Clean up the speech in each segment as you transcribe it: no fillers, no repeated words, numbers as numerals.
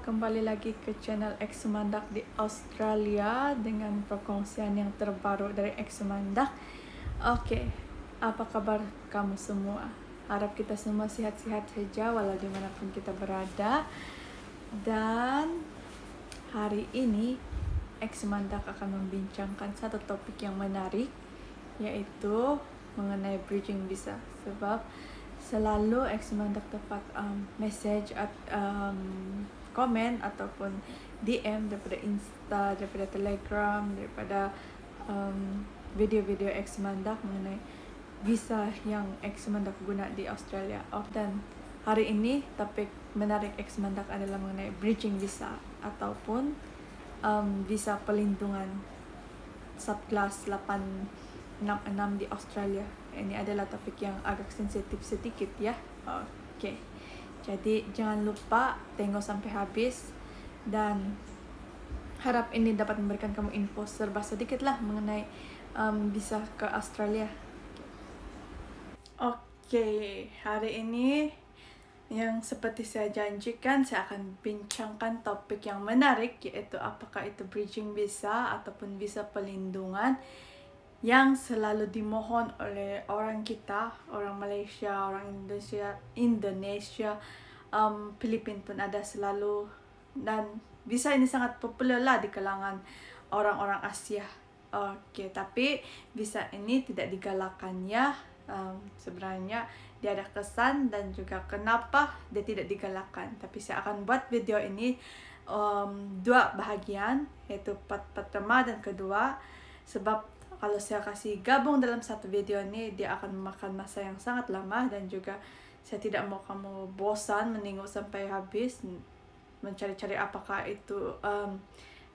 Kembali lagi ke channel X Sumandak di Australia dengan perkongsian yang terbaru dari X Sumandak. Oke, apa kabar kamu semua? Harap kita semua sehat-sehat saja walau dimanapun kita berada. Dan hari ini X Sumandak akan membincangkan satu topik yang menarik, yaitu mengenai bridging visa. Sebab selalu X Sumandak dapat message komen ataupun DM daripada Insta, daripada Telegram, daripada video-video X Sumandak mengenai visa yang X Sumandak guna di Australia. Dan hari ini topik menarik X Sumandak adalah mengenai bridging visa ataupun visa pelindungan subclass 866 di Australia. Ini adalah topik yang agak sensitif sedikit ya. Oke. Jadi jangan lupa tengok sampai habis dan harap ini dapat memberikan kamu info serba sedikit lah mengenai visa ke Australia. Oke, hari ini yang seperti saya janjikan, saya akan bincangkan topik yang menarik, yaitu apakah itu bridging visa ataupun visa pelindungan yang selalu dimohon oleh orang kita, orang Malaysia, orang Indonesia, Filipina pun ada selalu, dan visa ini sangat popular lah di kalangan orang-orang Asia. Oke, tapi visa ini tidak digalakkan ya. Sebenarnya dia ada kesan dan juga kenapa dia tidak digalakkan. Tapi saya akan buat video ini dua bahagian, yaitu part pertama dan kedua, sebab kalau saya kasih gabung dalam satu video ini, dia akan memakan masa yang sangat lama dan juga saya tidak mau kamu bosan menengok sampai habis mencari-cari apakah itu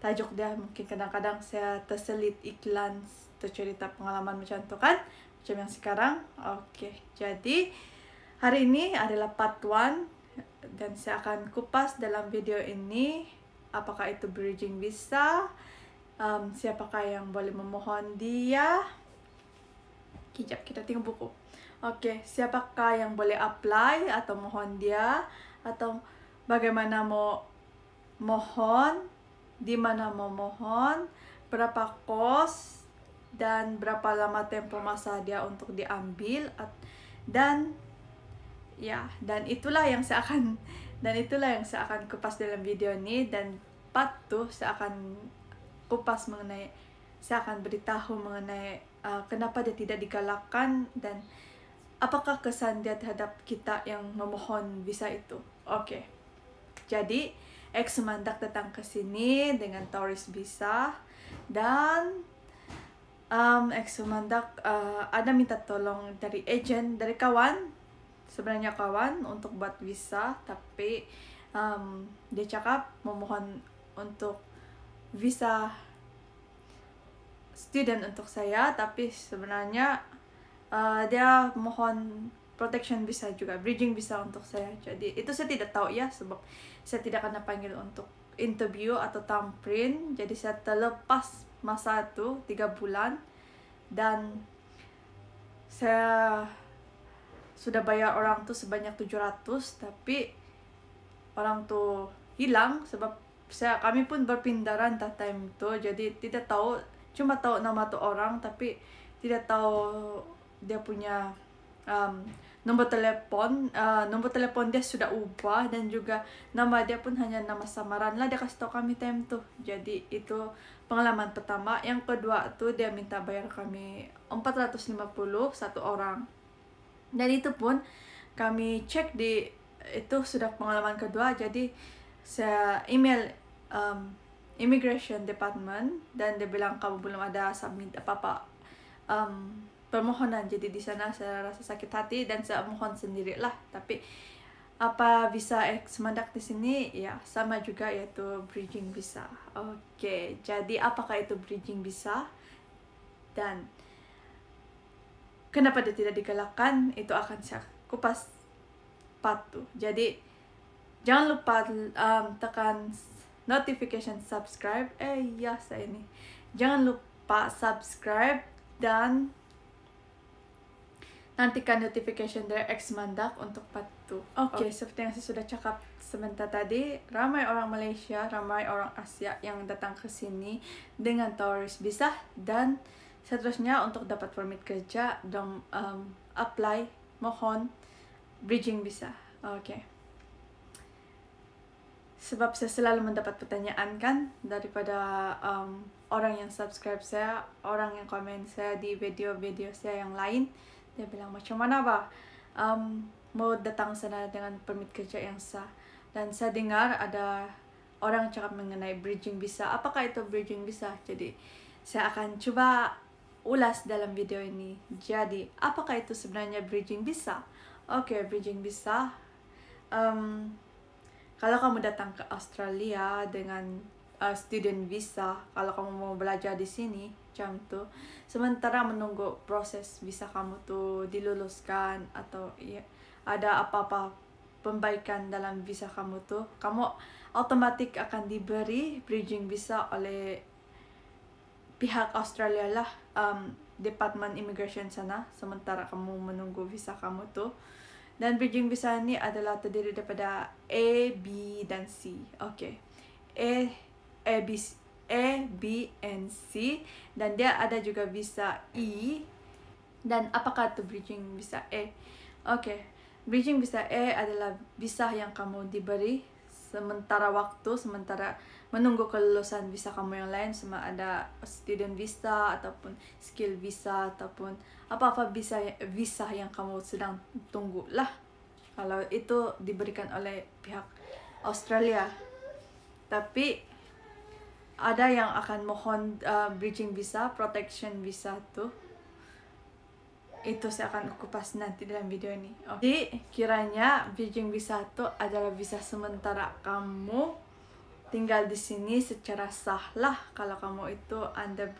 tajuk dia. Mungkin kadang-kadang saya terselit iklan cerita pengalaman macam itu kan, macam yang sekarang. Oke, jadi hari ini adalah part 1 dan saya akan kupas dalam video ini apakah itu bridging visa, siapakah yang boleh memohon dia. Kejap, kita tengok buku. Oke, siapakah yang boleh apply atau mohon dia, atau bagaimana mau mohon, di mana mau mohon, berapa kos, dan berapa lama tempo masa dia untuk diambil, dan itulah yang saya akan kupas dalam video ini. Dan part 2 saya akan kupas mengenai, saya akan beritahu mengenai kenapa dia tidak digalakkan dan apakah kesan dia terhadap kita yang memohon visa itu. Oke. Jadi X Sumandak datang ke sini dengan tourist visa dan X Sumandak ada minta tolong dari agent, dari kawan, sebenarnya kawan, untuk buat visa, tapi dia cakap memohon untuk visa student untuk saya, tapi sebenarnya dia mohon protection visa juga, bridging visa untuk saya. Jadi itu saya tidak tahu ya, sebab saya tidak akan panggil untuk interview atau thumbprint. Jadi saya terlepas masa itu 3 bulan dan saya sudah bayar orang tuh sebanyak 700, tapi orang tuh hilang sebab kami pun berpindahan time itu. Jadi tidak tahu, cuma tahu nama tuh orang tapi tidak tahu dia punya nomor telepon dia sudah ubah, dan juga nama dia pun hanya nama samaran lah, dia kasih tahu kami time tuh. Jadi itu pengalaman pertama. Yang kedua tuh dia minta bayar kami 450 satu orang, dan itu pun kami cek di itu sudah pengalaman kedua. Jadi saya email immigration department dan dia bilang kamu belum ada submit apa-apa permohonan. Jadi di sana saya rasa sakit hati dan saya mohon sendirilah. Tapi apa visa X Sumandak di sini ya sama juga, yaitu bridging visa. Oke, jadi apakah itu bridging visa dan kenapa dia tidak digalakkan, itu akan saya kupas part 2. Jadi jangan lupa tekan notification, subscribe. Jangan lupa subscribe dan nantikan notification dari X Mandak untuk patuh. Oke, seperti yang saya sudah cakap sebentar tadi, ramai orang Malaysia, ramai orang Asia yang datang ke sini dengan tourist visa, dan seterusnya untuk dapat permit kerja dan apply, mohon bridging visa. Oke. Sebab saya selalu mendapat pertanyaan kan daripada orang yang subscribe saya, orang yang komen saya di video-video saya yang lain. Dia bilang, macam mana mau datang sana dengan permit kerja yang sah. Dan saya dengar ada orang cakap mengenai bridging visa. Apakah itu bridging visa? Jadi saya akan coba ulas dalam video ini. Jadi apakah itu sebenarnya bridging visa? Oke, bridging visa, kalau kamu datang ke Australia dengan student visa, kalau kamu mau belajar di sini, macam tu, sementara menunggu proses visa kamu tu diluluskan atau ya, ada apa-apa pembaikan dalam visa kamu tu, kamu otomatik akan diberi bridging visa oleh pihak Australia lah, Department Immigration sana, sementara kamu menunggu visa kamu tu. Dan bridging visa ini adalah terdiri daripada A, B, dan C. Oke. A, B, and C. Dan dia ada juga visa E. Dan apakah itu bridging visa A? Oke. Bridging visa A adalah visa yang kamu diberi sementara waktu, sementara menunggu kelulusan visa kamu yang lain, sama ada student visa ataupun skill visa ataupun apa-apa visa yang kamu sedang tunggu lah. Kalau itu diberikan oleh pihak Australia. Tapi ada yang akan mohon bridging visa, protection visa tuh. Itu saya akan kupas nanti dalam video ini. Jadi kiranya bridging visa itu adalah visa sementara kamu tinggal di sini secara sah lah. Kalau kamu itu under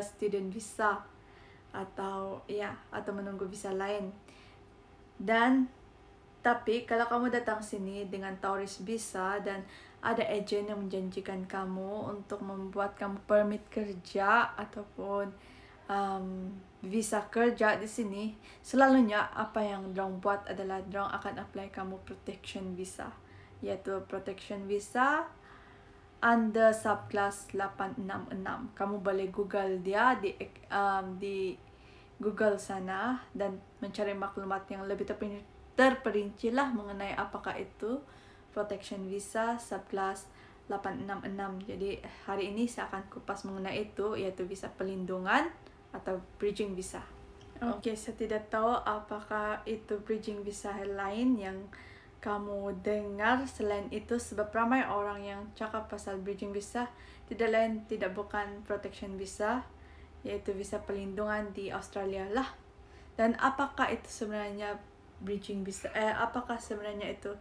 student visa atau menunggu visa lain. Dan tapi kalau kamu datang sini dengan tourist visa dan ada agen yang menjanjikan kamu untuk membuat kamu permit kerja ataupun visa kerja di sini, selalunya apa yang dorang buat adalah dorang akan apply kamu protection visa, yaitu protection visa under subclass 866. Kamu boleh Google dia di Google sana dan mencari maklumat yang lebih terperinci lah mengenai apakah itu protection visa subclass 866. Jadi hari ini saya akan kupas mengenai itu, yaitu visa pelindungan atau bridging visa. Oke, saya tidak tahu apakah itu bridging visa lain yang kamu dengar selain itu, sebab ramai orang yang cakap pasal bridging visa tidak bukan protection visa, yaitu visa pelindungan di Australia lah. Dan apakah itu sebenarnya bridging visa? Apakah sebenarnya itu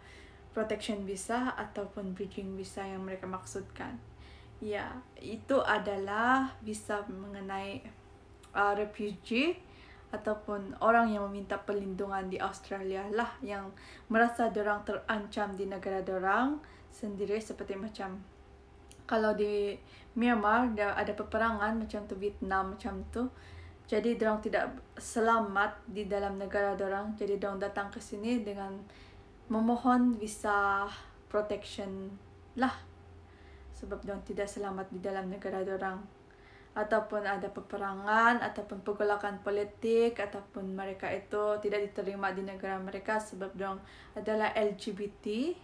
protection visa ataupun bridging visa yang mereka maksudkan? Ya, itu adalah visa mengenai refugee ataupun orang yang meminta perlindungan di Australia lah, yang merasa dorang terancam di negara dorang sendiri, seperti macam kalau di Myanmar ada peperangan macam tu, Vietnam macam tu. Jadi dorang tidak selamat di dalam negara dorang, jadi dorang datang ke sini dengan memohon visa protection lah, sebab dorang tidak selamat di dalam negara dorang. Ataupun ada peperangan ataupun pergolakan politik, ataupun mereka itu tidak diterima di negara mereka sebab dorang adalah LGBT,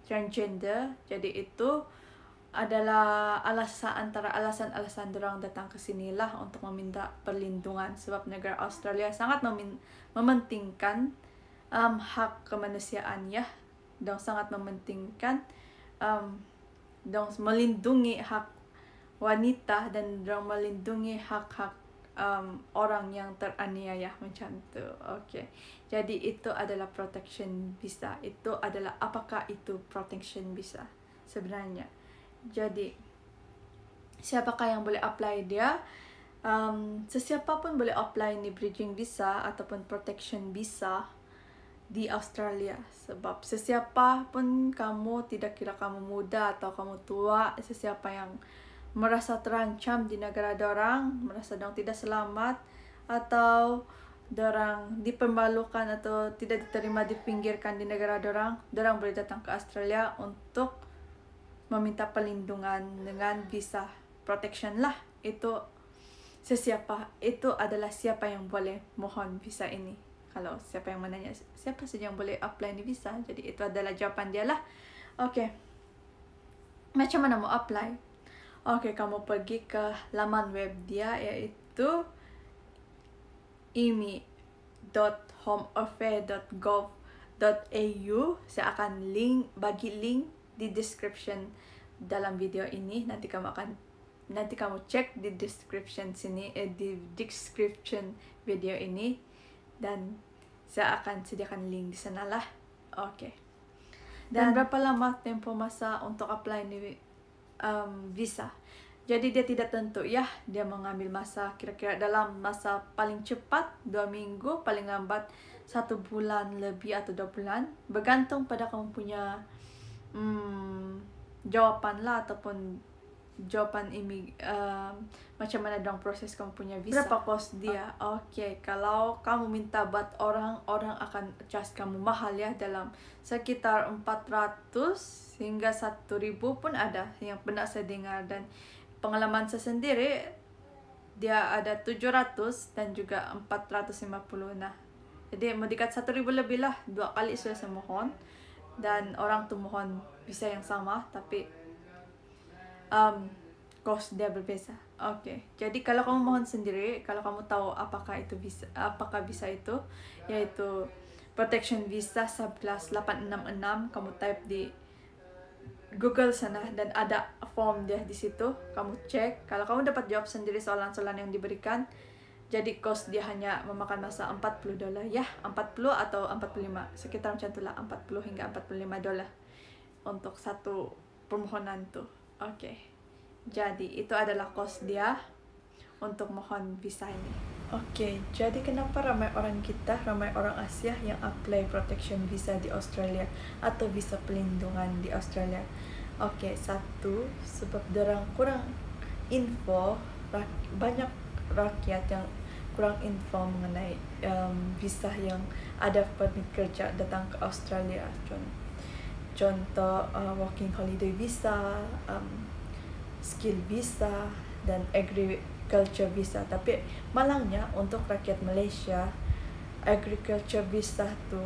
transgender. Jadi itu adalah antara alasan-alasan dorang datang ke sinilah untuk meminta perlindungan, sebab negara Australia sangat mementingkan hak kemanusiaan ya. Dorang sangat mementingkan dorang melindungi hak wanita dan dorang melindungi hak-hak orang yang teraniaya macam tu. Okey. Jadi itu adalah protection visa. Itu adalah apakah itu protection visa sebenarnya. Jadi siapakah yang boleh apply dia? Sesiapa pun boleh apply ni bridging visa ataupun protection visa di Australia, sebab sesiapa pun kamu, tidak kira kamu muda atau kamu tua, sesiapa yang merasa terancam di negara dorang, merasa dorang tidak selamat, atau dorang dipermalukan atau tidak diterima, dipinggirkan di negara dorang boleh datang ke Australia untuk meminta perlindungan dengan visa protection lah. Itu adalah siapa yang boleh mohon visa ini. Kalau siapa yang menanya siapa saja yang boleh apply ni visa, jadi itu adalah jawapan dia lah. Okay, macam mana mau apply? Okay, kamu pergi ke laman web dia, iaitu imi.homeaffairs.gov.au. Saya akan bagi link di description dalam video ini. Nanti kamu cek di description sini, di description video ini, dan saya akan sediakan link di sana lah. Okay. Dan berapa lama tempo masa untuk apply ni visa? Jadi dia tidak tentu ya. Dia mengambil masa kira-kira dalam masa paling cepat 2 minggu, paling lambat 1 bulan lebih atau 2 bulan, bergantung pada kamu punya jawapan lah, ataupun jawapan macam mana dong proses kamu punya visa. Berapa kos dia? Okay, kalau kamu minta buat orang akan charge kamu mahal ya, dalam sekitar 400 hingga 1000 pun ada yang pernah saya dengar. Dan pengalaman saya sendiri, dia ada 700 dan juga 450. Nah, jadi mendekat 1000 lebih lah. 2 kali sudah saya mohon, dan orang tu mohon visa yang sama, tapi cost dia berbeza. Okay, jadi kalau kamu mohon sendiri, kalau kamu tahu apakah visa itu, yaitu protection visa 11866, kamu type di Google sana dan ada form dia di situ. Kamu cek, kalau kamu dapat jawab sendiri soalan-soalan yang diberikan, jadi cost dia hanya memakan masa $40 ya, 40 atau 45, sekitar macam itulah, 40 hingga 45 dolar untuk satu permohonan tuh. Okay, jadi itu adalah cost dia untuk mohon visa ini. Okay, jadi kenapa ramai orang Asia yang apply protection visa di Australia atau visa pelindungan di Australia? Okay, satu, sebab dorang kurang info, banyak rakyat yang kurang info mengenai visa yang ada permit kerja datang ke Australia. Contoh working holiday visa, skill visa, dan agriculture visa. Tapi malangnya untuk rakyat Malaysia, agriculture visa tu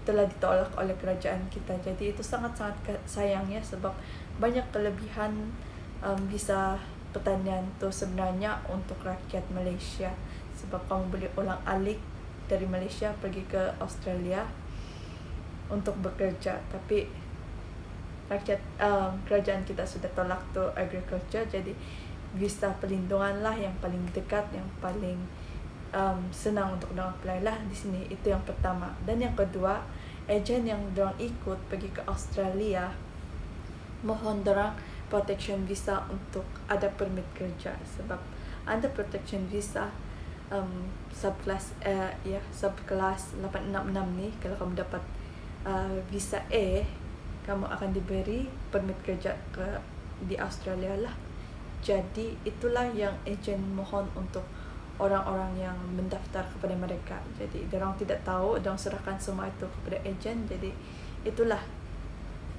telah ditolak oleh kerajaan kita. Jadi itu sangat-sangat sayangnya, sebab banyak kelebihan visa pertanian tu sebenarnya untuk rakyat Malaysia. Sebab kamu boleh ulang-alik dari Malaysia pergi ke Australia untuk bekerja. Tapi kerajaan kita sudah tolak tu agriculture, jadi visa perlindungan lah yang paling dekat, yang paling senang untuk dorang apply lah di sini. Itu yang pertama. Dan yang kedua, ejen yang dorang ikut pergi ke Australia, mohon dorang protection visa untuk ada permit kerja. Sebab ada protection visa subkelas 866 ni, kalau kamu dapat visa A, kamu akan diberi permit kerja di Australia lah. Jadi itulah yang ejen mohon untuk orang-orang yang mendaftar kepada mereka. Jadi dorang tidak tahu, dorang serahkan semua itu kepada ejen. Jadi itulah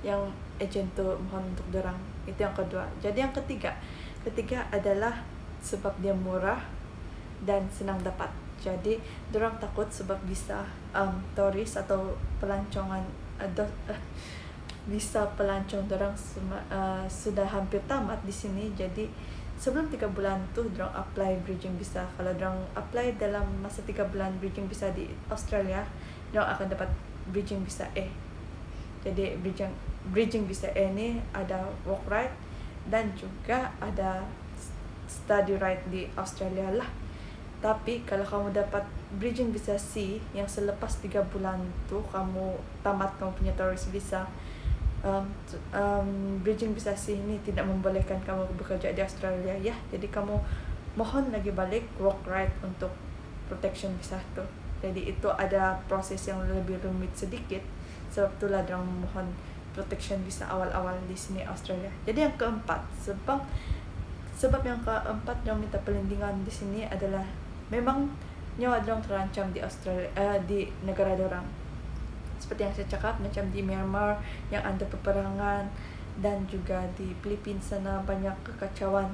yang ejen tu mohon untuk dorang. Itu yang kedua. Jadi yang ketiga adalah sebab dia murah dan senang dapat. Jadi dorang takut sebab visa turis atau pelancongan visa pelancong dorang sudah hampir tamat di sini. Jadi sebelum 3 bulan tu dorang apply bridging visa. Kalau dorang apply dalam masa 3 bulan bridging visa di Australia, dorang akan dapat bridging visa A. Jadi bridging visa A ni ada work right dan juga ada study right di Australia lah. Tapi kalau kamu dapat bridging visa C yang selepas 3 bulan tu kamu tamat kamu punya tourist visa, bridging visa C ini tidak membolehkan kamu bekerja di Australia ya. Jadi kamu mohon lagi balik work right untuk protection visa tu. Jadi itu ada proses yang lebih rumit sedikit. Sebab itulah dorang mohon protection visa awal-awal di sini Australia. Jadi yang keempat, sebab yang keempat dorang minta perlindungan di sini adalah memang nyawa dorang terancam di Australia, di negara dorang. Seperti yang saya cakap, macam di Myanmar yang ada peperangan, dan juga di Filipina sana banyak kekacauan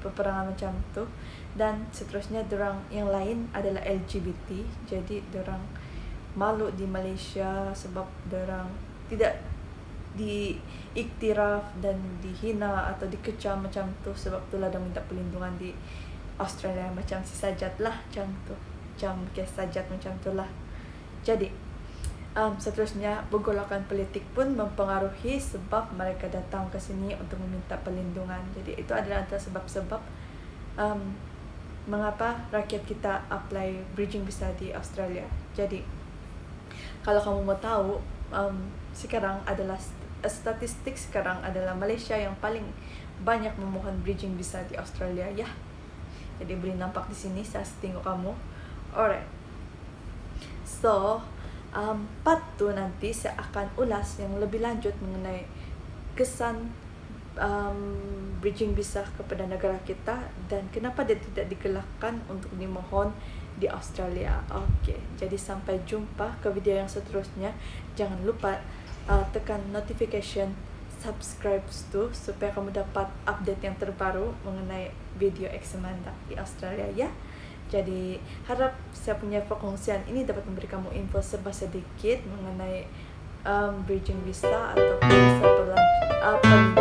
peperangan macam tu. Dan seterusnya dorang yang lain adalah LGBT, jadi dorang malu di Malaysia sebab dorang tidak diiktiraf dan dihina atau dikecam macam tu. Sebab itulah dorang minta perlindungan di Australia, macam si Sajat lah macam tu, macam kes Sajat macam tu lah. Jadi seterusnya pergolakan politik pun mempengaruhi sebab mereka datang ke sini untuk meminta perlindungan. Jadi itu adalah antara sebab-sebab mengapa rakyat kita apply bridging visa di Australia. Jadi kalau kamu mau tahu, sekarang adalah statistik sekarang adalah Malaysia yang paling banyak memohon bridging visa di Australia ya. Jadi boleh nampak di sini saya tengok kamu. Alright. So part 2 nanti saya akan ulas yang lebih lanjut mengenai kesan bridging visa kepada negara kita dan kenapa dia tidak digalakkan untuk dimohon di Australia. Okey, jadi sampai jumpa ke video yang seterusnya. Jangan lupa tekan notification, subscribe tu supaya kamu dapat update yang terbaru mengenai video Xamanda di Australia ya. Jadi harap saya punya perkongsian ini dapat memberi kamu info sedikit mengenai bridging visa atau visa perlindungan